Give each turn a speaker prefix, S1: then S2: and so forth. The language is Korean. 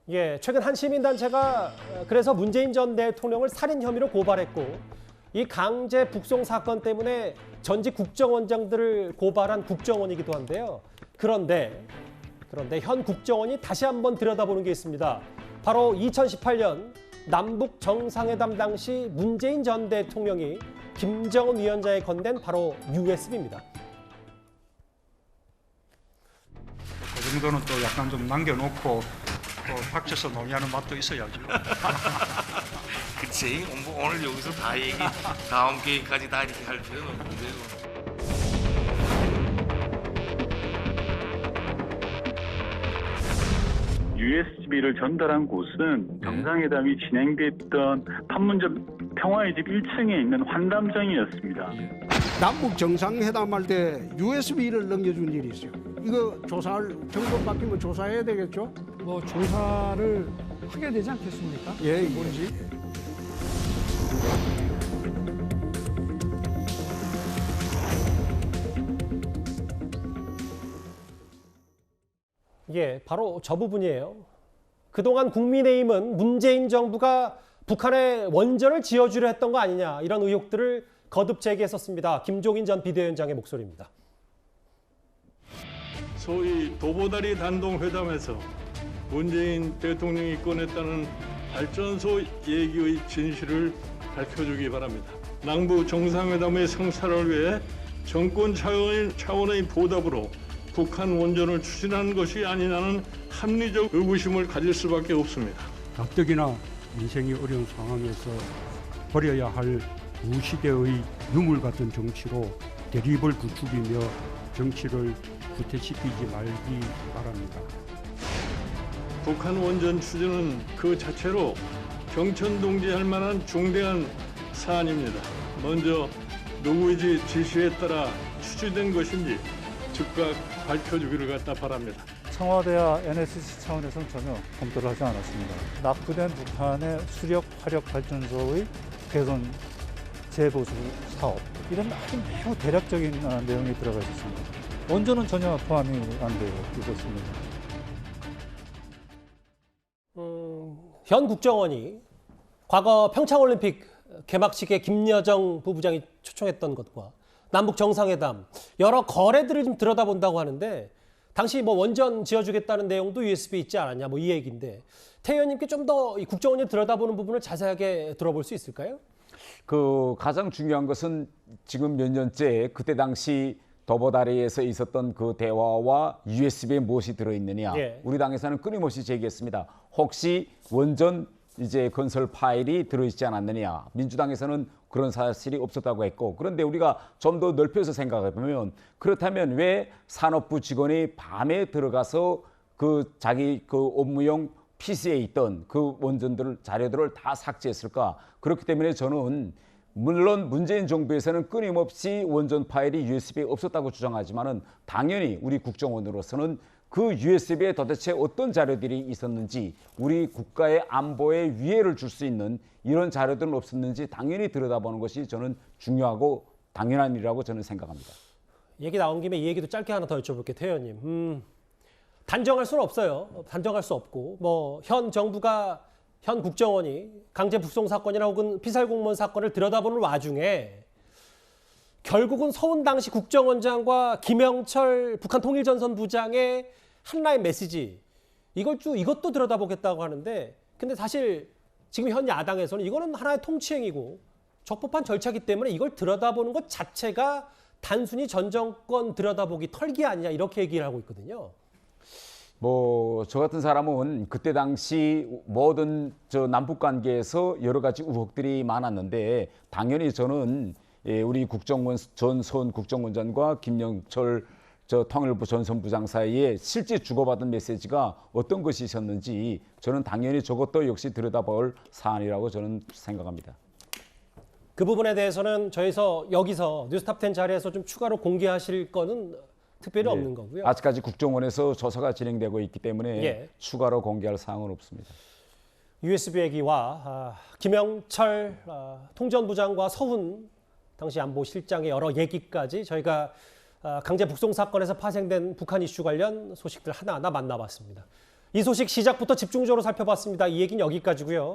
S1: 예, 최근 한 시민단체가 그래서 문재인 전 대통령을 살인 혐의로 고발했고 이 강제 북송 사건 때문에 전직 국정원장들을 고발한 국정원이기도 한데요. 그런데 현 국정원이 다시 한번 들여다보는 게 있습니다. 바로 2018년 남북 정상회담 당시 문재인 전 대통령이 김정은 위원장에 건넨 바로 USB입니다.
S2: 그 정도는 또 약간 좀 남겨놓고 또 닥쳐서 논의하는 맛도 있어야죠.
S3: 그치? 오늘 여기서 다 얘기, 다음 기회까지 다 이렇게 할 필요는 없는데요.
S4: USB를 전달한 곳은 정상회담이 진행됐던 판문점 평화의 집 1층에 있는 환담장이었습니다.
S5: 남북 정상회담할 때 USB를 넘겨준 일이 있어요. 이거 조사할 정권 바뀌면 조사해야 되겠죠?
S6: 뭐 조사를 하게 되지 않겠습니까?
S5: 예,
S6: 뭔지.
S1: 예, 바로 저 부분이에요. 그동안 국민의힘은 문재인 정부가 북한에 원전을 지어주려 했던 거 아니냐 이런 의혹들을 거듭 제기했었습니다. 김종인 전 비대위원장의 목소리입니다.
S7: 소위 도보다리 단동회담에서 문재인 대통령이 꺼냈다는 발전소 얘기의 진실을 밝혀주기 바랍니다. 남북 정상회담의 성사를 위해 정권 차원의 보답으로 북한 원전을 추진한 것이 아니냐는 합리적 의구심을 가질 수밖에 없습니다.
S8: 가뜩이나 인생이 어려운 상황에서 버려야 할 구시대의 유물 같은 정치로 대립을 부추기며 정치를 구태시키지 말기 바랍니다.
S7: 북한 원전 추진은 그 자체로 경천동지할 만한 중대한 사안입니다. 먼저 누구의 지시에 따라 추진된 것인지 즉각 밝혀주기를 갖다 바랍니다.
S9: 청와대와 NSC 차원에서는 전혀 검토를 하지 않았습니다. 낙후된 북한의 수력 화력 발전소의 개선 재보수 사업 이런 아주 매우 대략적인 내용이 들어가 있습니다. 원전은 전혀 포함이 안 되어 있었습니다.
S1: 현 국정원이 과거 평창올림픽 개막식에 김여정 부부장이 초청했던 것과 남북 정상회담 여러 거래들을 좀 들여다본다고 하는데 당시 뭐 원전 지어주겠다는 내용도 USB 있지 않았냐 뭐 이 얘기인데 태 의원님께 좀 더 국정원이 들여다보는 부분을 자세하게 들어볼 수 있을까요?
S10: 그 가장 중요한 것은 지금 몇 년째 그때 당시 도보다리에서 있었던 그 대화와 USB에 무엇이 들어있느냐.
S1: 예.
S10: 우리 당에서는 끊임없이 제기했습니다. 혹시 원전 이제 건설 파일이 들어있지 않았느냐. 민주당에서는 그런 사실이 없었다고 했고 그런데 우리가 좀 더 넓혀서 생각해 보면 그렇다면 왜 산업부 직원이 밤에 들어가서 그 자기 그 업무용 PC에 있던 그 원전들 자료들을 다 삭제했을까? 그렇기 때문에 저는 물론 문재인 정부에서는 끊임없이 원전 파일이 USB에 없었다고 주장하지만은 당연히 우리 국정원으로서는 그 USB에 도대체 어떤 자료들이 있었는지 우리 국가의 안보에 위해를 줄 수 있는 이런 자료들은 없었는지 당연히 들여다보는 것이 저는 중요하고 당연한 일이라고 저는 생각합니다.
S1: 얘기 나온 김에 이 얘기도 짧게 하나 더 여쭤볼게요. 태 의원님. 단정할 수는 없어요. 단정할 수 없고 뭐 현 정부가 현 국정원이 강제 북송 사건이나 혹은 피살 공무원 사건을 들여다보는 와중에 결국은 서훈 당시 국정원장과 김영철 북한 통일전선 부장의 한라인 메시지 이것도 들여다보겠다고 하는데 근데 사실 지금 현 야당에서는 이거는 하나의 통치행위고 적법한 절차이기 때문에 이걸 들여다보는 것 자체가 단순히 전 정권 들여다보기 털기 아니냐 이렇게 얘기를 하고 있거든요.
S10: 뭐 저 같은 사람은 그때 당시 모든 저 남북 관계에서 여러 가지 의혹들이 많았는데 당연히 저는 우리 국정원 전 서훈 국정원장과 김영철 저 통일부 전선부장 사이에 실제 주고받은 메시지가 어떤 것이 있었는지 저는 당연히 저것도 역시 들여다볼 사안이라고 저는 생각합니다.
S1: 그 부분에 대해서는 여기서 뉴스탑10 자리에서 좀 추가로 공개하실 거는 특별히 없는 거고요.
S10: 아직까지 국정원에서 조사가 진행되고 있기 때문에 추가로 공개할 사항은 없습니다.
S1: USB 얘기와 김영철 통전부장과 서훈 당시 안보실장의 여러 얘기까지 저희가 강제 북송 사건에서 파생된 북한 이슈 관련 소식들 하나하나 만나봤습니다. 이 소식 시작부터 집중적으로 살펴봤습니다. 이 얘기는 여기까지고요.